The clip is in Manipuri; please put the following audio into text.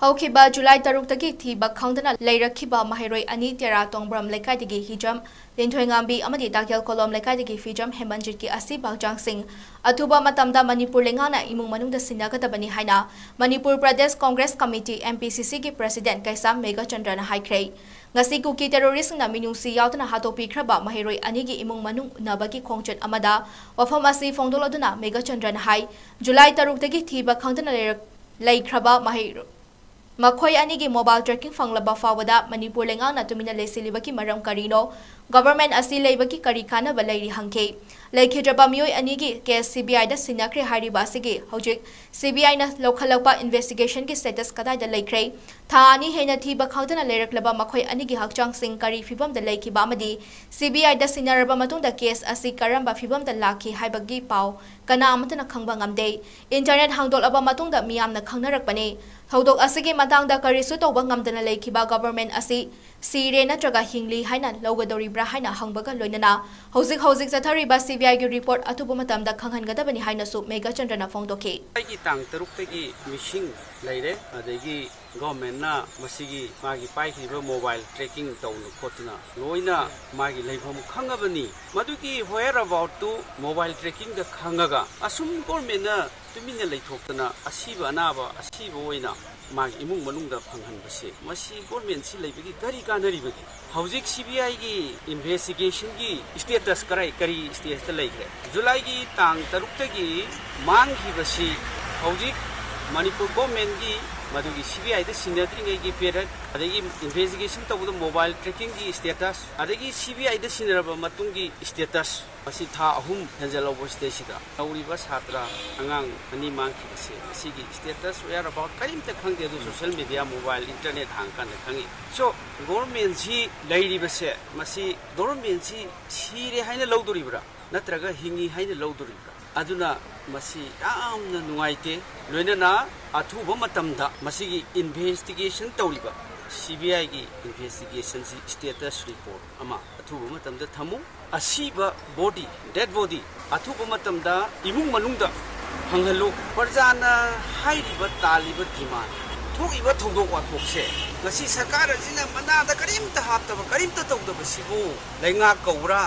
ꯍꯧꯈꯤꯕ ꯖꯨꯂꯥꯏ 6ꯇꯒꯤ ꯊꯤꯕ ꯈꯪꯗꯅ ꯂꯩꯔꯛꯈꯤꯕ ꯃꯍꯩꯔꯣꯏ ꯑꯅꯤ ꯇꯦꯔꯥꯇꯣꯡꯕ꯭ꯔꯝ ꯂꯩꯀꯥꯏꯗꯒꯤ ꯍꯤꯖꯝ, ꯂꯤꯟꯊꯣꯏꯉꯥꯝꯕꯤ ꯑꯃꯗꯤ ꯇꯈꯦꯜꯈꯣꯜꯂꯣꯝ ꯂꯩꯀꯥꯏꯗꯒꯤ ꯐꯤꯖꯝ ꯍꯦꯃꯟꯖꯤꯠꯀꯤ ꯑꯁꯤꯕ ꯍꯛꯆꯥꯡꯁꯤꯡ ꯑꯊꯨꯕ ꯃꯇꯝꯗ ꯃꯅꯤꯄꯨꯔ ꯂꯩꯉꯥꯛꯅ ꯏꯃꯨꯡ ꯃꯅꯨꯡꯗ ꯁꯤꯟꯅꯒꯗꯕꯅꯤ ꯍꯥꯏꯅ ꯃꯅꯤꯄꯨꯔ ꯄ꯭ꯔꯗꯦꯁ ꯀꯣꯡꯒ꯭ꯔꯦꯁ ꯀꯃꯤꯇꯤ (MPCC)ꯒꯤ ꯄ꯭ꯔꯦꯁꯤꯗꯦꯟꯠ ꯀꯩꯁꯥꯝ-ꯃꯦꯘꯆꯟꯗ꯭ꯔꯅ ꯍꯥꯏꯈ꯭ꯔꯦ꯫ ꯉꯁꯤ ꯀꯨꯀꯤ ꯇꯦꯔꯣꯔꯤꯁꯠꯅ ꯃꯤꯅꯨꯡꯁꯤ ꯌꯥꯎꯗꯅ ꯍꯥꯠꯇꯣꯛꯄꯤꯈ꯭ꯔꯕ ꯃꯍꯩꯔꯣꯏ ꯑꯅꯤꯒꯤ ꯏꯃꯨꯡ ꯃꯅꯨꯡ ꯎꯅꯕꯒꯤ ꯈꯣꯡꯆꯠ ꯑꯃꯗ ꯋꯥꯐꯝ ꯑꯁꯤ ꯐꯣꯡꯗꯣꯛꯂꯗꯨꯅ ꯃꯦꯘꯆꯟꯗ꯭ꯔꯅ ꯍꯥꯏ ꯖꯨꯂꯥꯏ 6ꯇꯒꯤ ꯊꯤꯕ ꯈꯪꯗꯅ ꯂꯩꯈ꯭ꯔꯕ ꯃꯈꯣꯏ ꯑꯅꯤꯒꯤ ꯃꯣꯕꯥꯏꯜ ꯇ꯭ꯔꯦꯀꯤꯡ ꯐꯪꯂꯕ ꯐꯥꯎꯕꯗ ꯃꯅꯤꯄꯨꯔ ꯂꯩꯉꯥꯛꯅ ꯇꯨꯃꯤꯟꯅ ꯂꯩꯁꯤꯜꯂꯤꯕꯒꯤ ꯃꯔꯝ ꯀꯔꯤꯅꯣ? ꯒꯚꯔꯟꯃꯦꯟꯠ ꯑꯁꯤ ꯂꯩꯕꯒꯤ ꯀꯔꯤ ꯀꯥꯟꯅꯕ ꯂꯩꯔꯤ ꯍꯪꯈꯤ꯫ ꯂꯩꯈꯤꯗ꯭ꯔꯕ ꯃꯤꯑꯣꯏ ꯑꯅꯤꯒꯤ ꯀꯦꯁ CBIꯗ ꯁꯤꯟꯅꯈ꯭ꯔꯦ ꯍꯥꯏꯔꯤꯕ ꯑꯁꯤꯒꯤ ꯍꯧꯖꯤꯛ CBIꯅ ꯂꯧꯈꯠꯂꯛꯄ ꯏꯟꯚꯦꯁꯇꯤꯒꯦꯁꯟꯒꯤ ꯁ꯭ꯇꯦꯇꯁ ꯀꯗꯥꯏꯗ ꯂꯩꯈ꯭ꯔꯦ? ꯊꯥ ꯑꯅꯤ ꯍꯦꯟꯅ ꯊꯤꯕ ꯈꯪꯗꯅ ꯂꯩꯔꯛꯂꯕ ꯃꯈꯣꯏ ꯑꯅꯤꯒꯤ ꯍꯛꯆꯥꯡꯁꯤꯡ ꯀꯔꯤ ꯐꯤꯚꯝꯗ ꯂꯩꯈꯤꯕ ꯑꯃꯗꯤ CBIꯗ ꯁꯤꯟꯅꯔꯕ ꯃꯇꯨꯡꯗ ꯀꯦꯁ ꯑꯁꯤ ꯀꯔꯝꯕ ꯐꯤꯚꯝꯗ ꯂꯥꯛꯈꯤ ꯍꯥꯏꯕꯒꯤ ꯄꯥꯎ ꯀꯅꯥ ꯑꯃꯠꯇꯅ ꯈꯪꯕ ꯉꯝꯗꯦ꯫ ꯏꯟꯇꯔꯅꯦꯠ ꯍꯥꯡꯗꯣꯛꯂꯕ ꯃꯇꯨꯡꯗ ꯃꯤꯌꯥꯝꯅ ꯈꯪꯅꯔꯛꯄꯅꯤ꯫ ꯊꯧꯗꯣꯛ ꯑꯁꯤꯒꯤ ꯃꯇꯥꯡꯗ ꯀꯔꯤꯁꯨ ꯇꯧꯕ ꯉꯝꯗꯅ ꯂꯩꯈꯤꯕ ꯒꯚꯔꯟꯃꯦꯟꯠ ꯑꯁꯤ ꯁꯤꯔꯦ ꯅꯠꯇ꯭ꯔꯒ ꯍꯤꯡꯂꯤ ꯍꯥꯏꯅ ꯂꯧꯒꯗꯧꯔꯤꯕ꯭ꯔꯥ ꯍꯥꯏꯅ ꯍꯪꯕꯒ ꯂꯣꯏꯅꯅ ꯍꯧꯖꯤꯛ ꯆꯠꯊꯔꯤꯕ CBIꯒꯤ ꯔꯤꯄꯣꯔꯠ ꯑꯊꯨꯕ ꯃꯇꯝꯗ ꯈꯪꯍꯟꯒꯗꯕꯅꯤ ꯍꯥꯏꯅꯁꯨ ꯃꯦꯘꯆꯟꯗ꯭ꯔꯅ ꯐꯣꯡꯗꯣꯛꯈꯤ꯫ ꯑꯩꯒꯤ ꯇꯥꯡ 6ꯇꯒꯤ ꯃꯤꯁꯤꯡ ꯂꯩꯔꯦ ꯑꯗꯒꯤ ꯒꯣꯚꯔꯟꯃꯦꯟꯠꯅ ꯃꯁꯤꯒꯤ ꯃꯥꯒꯤ ꯄꯥꯏꯈꯤꯕ ꯃꯣꯕꯥꯏꯜ ꯇ꯭ꯔꯦꯀꯤꯡ ꯇꯧꯅ ꯈꯣꯠꯇꯨꯅ ꯂꯣꯏꯅ ꯃꯥꯒꯤ ꯂꯩꯐꯝ ꯈꯪꯉꯕꯅꯤ꯫ ꯃꯗꯨꯒꯤ ꯋꯦꯌꯔꯑꯕꯥꯎꯠꯇꯨ ꯃꯣꯕꯥꯏꯜ ꯇ꯭ꯔꯦꯀꯤꯡꯗ ꯈꯪꯉꯒ ꯑꯁꯨꯝ ꯒꯣꯚꯔꯟꯃꯦꯟꯠꯅ ꯇꯨꯃꯤꯟꯅ ꯂꯩꯊꯣꯛꯇꯅ ꯑꯁꯤꯕ ꯑꯅꯥꯕ ꯑꯁꯤꯕ ꯑꯣꯏꯅ मागी इमुंग मनुंग फंगहनबसे मसी गवर्नमेंट सी लेबगी करी कानरिबगी हौजिक CBI की इन्वेस्टिगेशन की स्टेटस करी स्टेज त लेखरे जुलाई की तांग 6 मांगखिबसी हौजिक मणिपुर गवर्नमेंट की मधुगी CBI द सिनेट्रिंग की पेरेड अदगी इन्वेस्टिगेशन तबुद मोबाइल ट्रैकिंग की स्टेटस अदगी CBI द सिनेरब मतुंगी स्टेटस मसी था अहुम हेंजलौब स्टेसिदा तौरिबा छात्रा अंगांग अनि मांगखिबसे मसीगी स्टेटस वेयर अबाउट करीमत खंगदे दु सोशल मीडिया मोबाइल इंटरनेट हांगकान खंगी सो गवर्नमेंट जी लैरिबसे मसी गवर्नमेंट जी सिरे हाइना लौदोरिब्रा नत्रगा हिंगी हाइना लौदोरिब्रा अदुना मसी यामना नुंगाइते लोइनना अथुबा मतमदा मसीगी इन्वेस्टिगेशन तौरिबा CBI की इन्वेस्टिगेशन स्टेटस रिपोर्ट अमा अथुबा मतमदा थमु असीबा body dead body अथुबा मतमदा इमुंग मनुंगदा हंगलो प्रजाना हाइरिबा तालिबा demand थोइबा थौदोक वाथोकसे ngasi सरकार असिना मनादा करीमता हापतबा करीमता तौदबा सिबो लैंगा कौरा